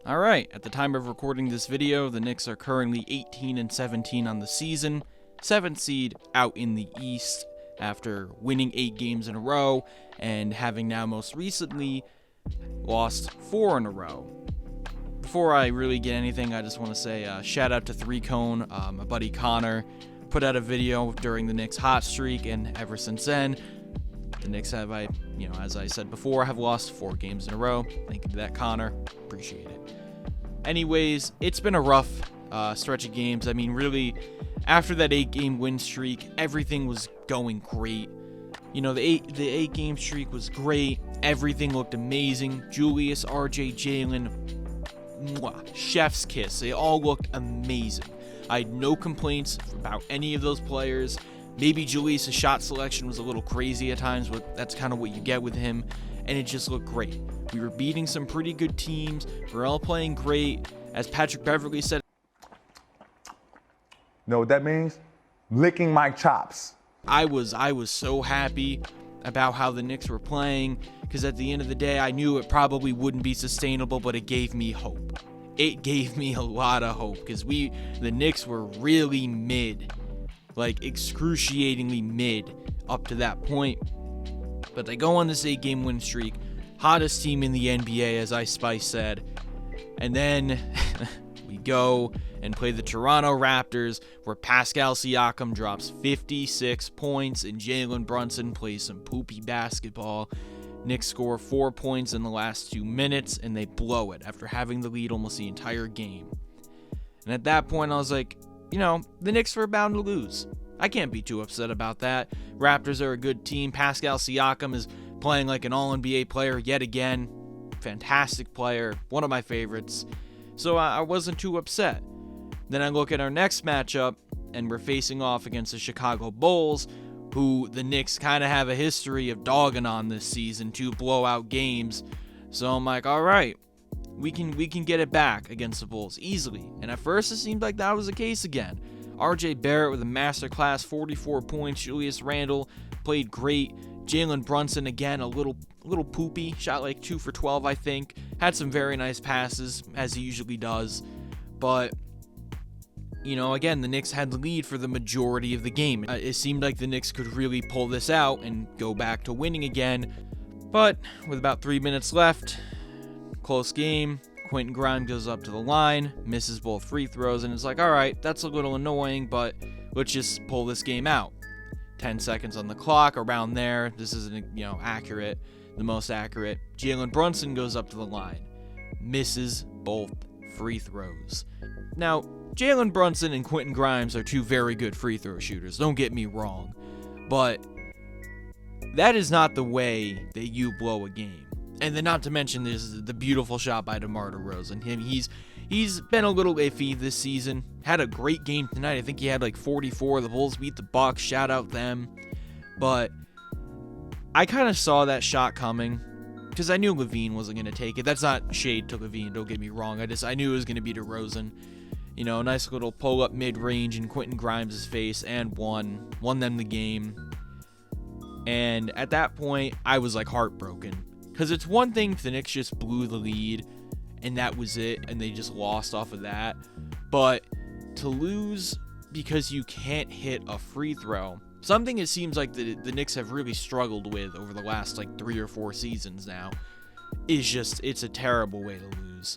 Alright, at the time of recording this video, the Knicks are currently 18-17 on the season, 7th seed out in the East after winning 8 games in a row and having now most recently lost 4 in a row. Before I really get anything, I just want to say shout out to 3Cone, my buddy Connor put out a video during the Knicks hot streak, and ever since then, the Knicks have, as I said before, have lost 4 games in a row. Thank you to that, Connor. Appreciate it. Anyways, it's been a rough stretch of games. I mean, really, after that 8-game win streak, everything was going great. You know, the 8-game streak was great. Everything looked amazing. Julius, RJ, Jalen, chef's kiss. They all looked amazing. I had no complaints about any of those players. Maybe Julius' shot selection was a little crazy at times, but that's kind of what you get with him, and it just looked great. We were beating some pretty good teams. We're all playing great. As Patrick Beverley said, know what that means? Licking my chops. I was so happy about how the Knicks were playing, because at the end of the day, I knew it probably wouldn't be sustainable, but it gave me hope. It gave me a lot of hope, because the Knicks were really mid. Like, excruciatingly mid up to that point. But they go on this 8-game win streak. Hottest team in the NBA, as Ice Spice said. And then we go and play the Toronto Raptors, where Pascal Siakam drops 56 points and Jalen Brunson plays some poopy basketball. Knicks score 4 points in the last 2 minutes, and they blow it after having the lead almost the entire game. And at that point, I was like, the Knicks were bound to lose. I can't be too upset about that. Raptors are a good team. Pascal Siakam is playing like an all-NBA player yet again. Fantastic player. One of my favorites. So I wasn't too upset. Then I look at our next matchup, and we're facing off against the Chicago Bulls, who the Knicks kind of have a history of dogging on this season, 2 blowout games. So I'm like, all right, we can get it back against the Bulls easily. And at first it seemed like that was the case again. RJ Barrett with a masterclass 44 points. Julius Randle played great. Jalen Brunson again a little poopy, shot like 2 for 12 I think. Had some very nice passes as he usually does. But again, the Knicks had the lead for the majority of the game. It seemed like the Knicks could really pull this out and go back to winning again. But with about 3 minutes left, close game, Quentin Grimes goes up to the line, misses both free throws, and it's like, all right, that's a little annoying, but let's just pull this game out. 10 seconds on the clock, around there. This isn't, accurate, the most accurate. Jalen Brunson goes up to the line, misses both free throws. Now, Jalen Brunson and Quentin Grimes are 2 very good free throw shooters, don't get me wrong, but that is not the way that you blow a game. And then not to mention the beautiful shot by DeMar DeRozan. He's been a little iffy this season. Had a great game tonight. I think he had like 44. The Bulls beat the Bucks. Shout out them. But I kind of saw that shot coming because I knew Levine wasn't going to take it. That's not shade to Levine, don't get me wrong. I knew it was going to be DeRozan. A nice little pull-up mid-range in Quentin Grimes' face, and won them the game. And at that point, I was like heartbroken. Because it's one thing if the Knicks just blew the lead and that was it and they just lost off of that. But to lose because you can't hit a free throw, something it seems like the Knicks have really struggled with over the last 3 or 4 seasons now, it's a terrible way to lose.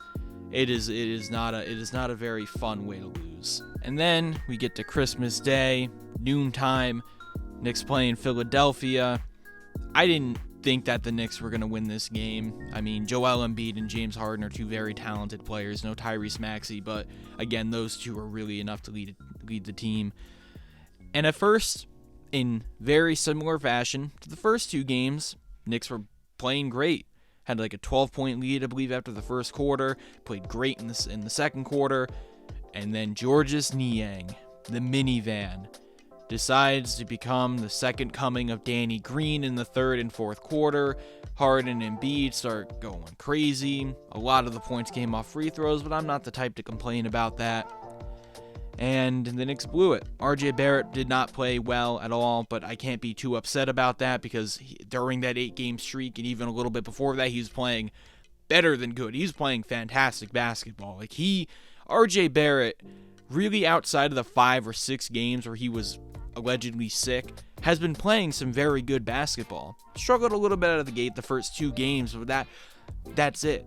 It is not a very fun way to lose. And then we get to Christmas Day, noontime, Knicks playing Philadelphia. I didn't think that the Knicks were going to win this game. I mean, Joel Embiid and James Harden are 2 very talented players. No Tyrese Maxey, but again, those 2 are really enough to lead the team. And at first, in very similar fashion to the first 2 games, Knicks were playing great. Had like a 12-point lead, I believe, after the first quarter. Played great in the second quarter. And then Georges Niang, the minivan, decides to become the second coming of Danny Green in the third and fourth quarter. Harden and Embiid start going crazy. A lot of the points came off free throws, but I'm not the type to complain about that. And the Knicks blew it. RJ Barrett did not play well at all, but I can't be too upset about that because during that 8-game streak and even a little bit before that, he was playing better than good. He's playing fantastic basketball. Like RJ Barrett, really outside of the 5 or 6 games where he was allegedly sick, has been playing some very good basketball. Struggled a little bit out of the gate the first 2 games, but that's it.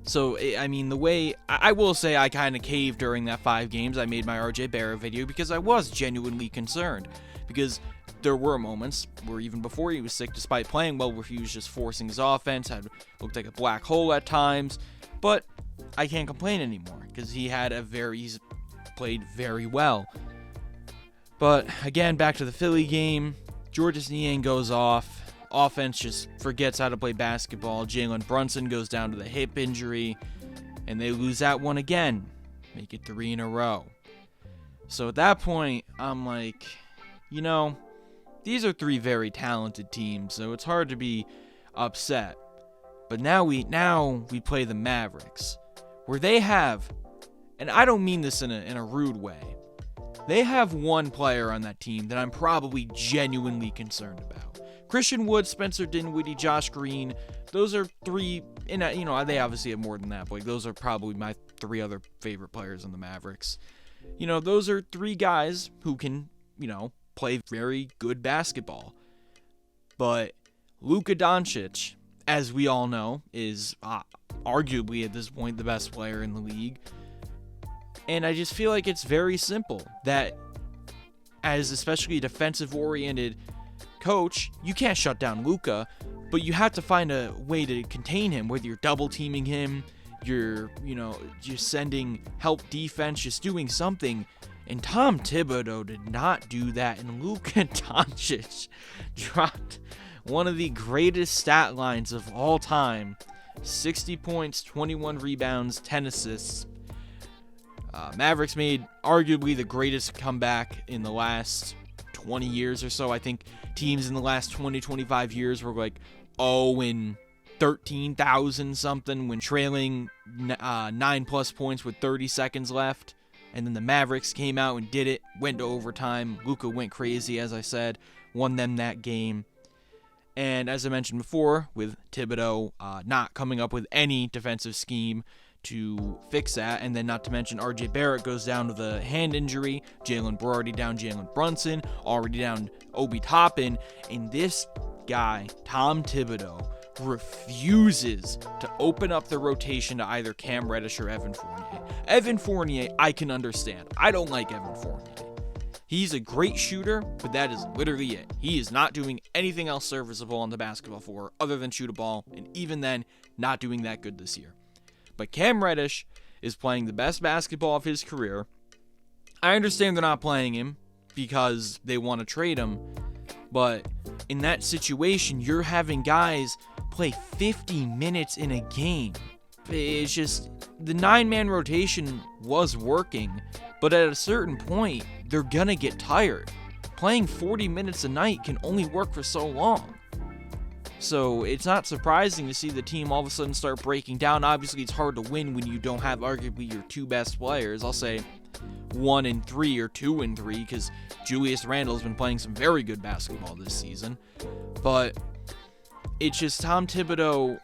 So, I mean, the way, I will say I kind of caved during that 5 games. I made my RJ Barrett video because I was genuinely concerned. Because there were moments where even before he was sick, despite playing well, where he was just forcing his offense, looked like a black hole at times. But I can't complain anymore because he's played very well. But again, back to the Philly game, Georges Niang goes off. Offense just forgets how to play basketball. Jalen Brunson goes down to the hip injury, and they lose that one again. Make it 3 in a row. So at that point, I'm like, these are 3 very talented teams, so it's hard to be upset. But now we play the Mavericks, where they have, and I don't mean this in a rude way, they have one player on that team that I'm probably genuinely concerned about. Christian Wood, Spencer Dinwiddie, Josh Green, those are 3, and they obviously have more than that, but those are probably my 3 other favorite players in the Mavericks. Those are 3 guys who can, play very good basketball. But Luka Doncic, as we all know, is arguably at this point the best player in the league. And I just feel like it's very simple that as especially a defensive-oriented coach, you can't shut down Luka, but you have to find a way to contain him, whether you're double teaming him, you're sending help defense, just doing something. And Tom Thibodeau did not do that, and Luka Doncic dropped one of the greatest stat lines of all time: 60 points, 21 rebounds, 10 assists. Mavericks made arguably the greatest comeback in the last 20 years or so. I think teams in the last 20-25 years were like 13,000 something when trailing 9+ points with 30 seconds left. And then the Mavericks came out and did it, went to overtime. Luka went crazy, as I said, won them that game. And as I mentioned before, with Thibodeau not coming up with any defensive scheme to fix that, and then not to mention RJ Barrett goes down with a hand injury. We're already down Jalen Brunson, already down Obi Toppin, and this guy, Tom Thibodeau, refuses to open up the rotation to either Cam Reddish or Evan Fournier. Evan Fournier, I can understand. I don't like Evan Fournier. He's a great shooter, but that is literally it. He is not doing anything else serviceable on the basketball floor other than shoot a ball, and even then, not doing that good this year. But Cam Reddish is playing the best basketball of his career. I understand they're not playing him because they want to trade him, but in that situation, you're having guys play 50 minutes in a game. It's just, the 9-man rotation was working, but at a certain point, they're gonna get tired. Playing 40 minutes a night can only work for so long. So it's not surprising to see the team all of a sudden start breaking down. Obviously, it's hard to win when you don't have arguably your 2 best players. I'll say 1 and 3 or 2 and 3, because Julius Randle's been playing some very good basketball this season. But it's just Tom Thibodeau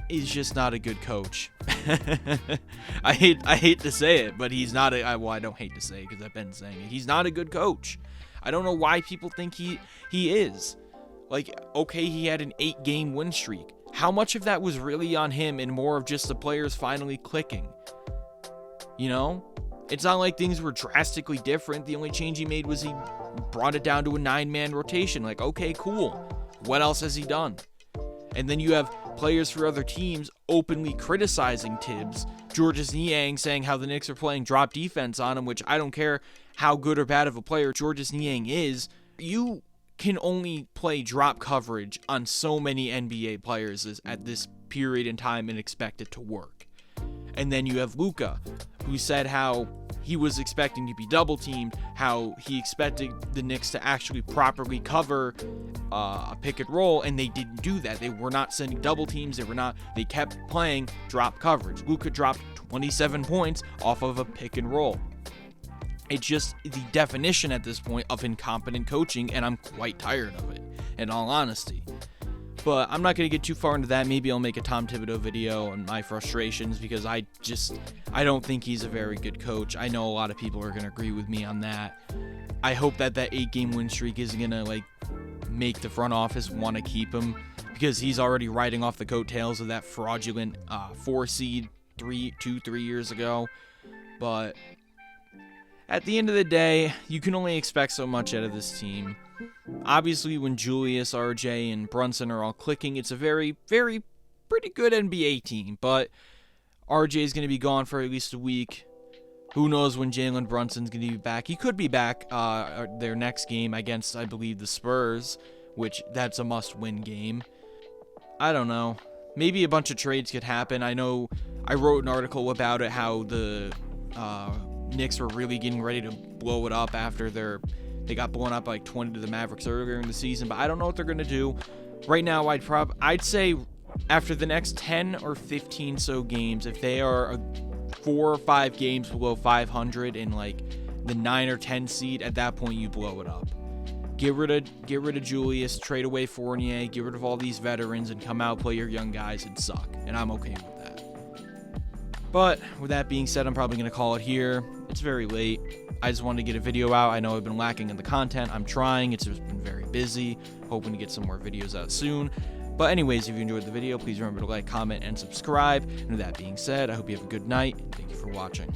is just not a good coach. I hate to say it, but he's not I don't hate to say it because I've been saying it. He's not a good coach. I don't know why people think he is. Like, okay, he had an 8-game win streak. How much of that was really on him and more of just the players finally clicking? It's not like things were drastically different. The only change he made was he brought it down to a 9-man rotation. Like, okay, cool. What else has he done? And then you have players for other teams openly criticizing Tibbs. Georges Niang saying how the Knicks are playing drop defense on him, which I don't care how good or bad of a player Georges Niang is. You can only play drop coverage on so many NBA players at this period in time and expect it to work. And then you have Luka, who said how he was expecting to be double teamed, how he expected the Knicks to actually properly cover a pick and roll, and they didn't do that. They were not sending double teams. They kept playing drop coverage. Luka dropped 27 points off of a pick and roll. It's just the definition at this point of incompetent coaching, and I'm quite tired of it, in all honesty. But I'm not going to get too far into that. Maybe I'll make a Tom Thibodeau video on my frustrations, because I don't think he's a very good coach. I know a lot of people are going to agree with me on that. I hope that 8-game win streak isn't going to make the front office want to keep him, because he's already riding off the coattails of that fraudulent 4 seed 3 years ago. But at the end of the day, you can only expect so much out of this team. Obviously, when Julius, RJ, and Brunson are all clicking, it's a very, very pretty good NBA team. But RJ is going to be gone for at least a week. Who knows when Jalen Brunson's going to be back? He could be back their next game against, I believe, the Spurs, which that's a must-win game. I don't know. Maybe a bunch of trades could happen. I know I wrote an article about it, how the Knicks were really getting ready to blow it up after they got blown up by 20 to the Mavericks earlier in the season, but I don't know what they're going to do. Right now, I'd say after the next 10 or 15 so games, if they are 4 or 5 games below 500 in the 9 or 10 seed, at that point you blow it up. Get rid of Julius, trade away Fournier, get rid of all these veterans, and come out, play your young guys, and suck. And I'm okay with that. But with that being said, I'm probably going to call it here. It's very late. I just wanted to get a video out. I know I've been lacking in the content. I'm trying. It's just been very busy. Hoping to get some more videos out soon. But anyways, if you enjoyed the video, please remember to like, comment, and subscribe. And with that being said, I hope you have a good night. Thank you for watching.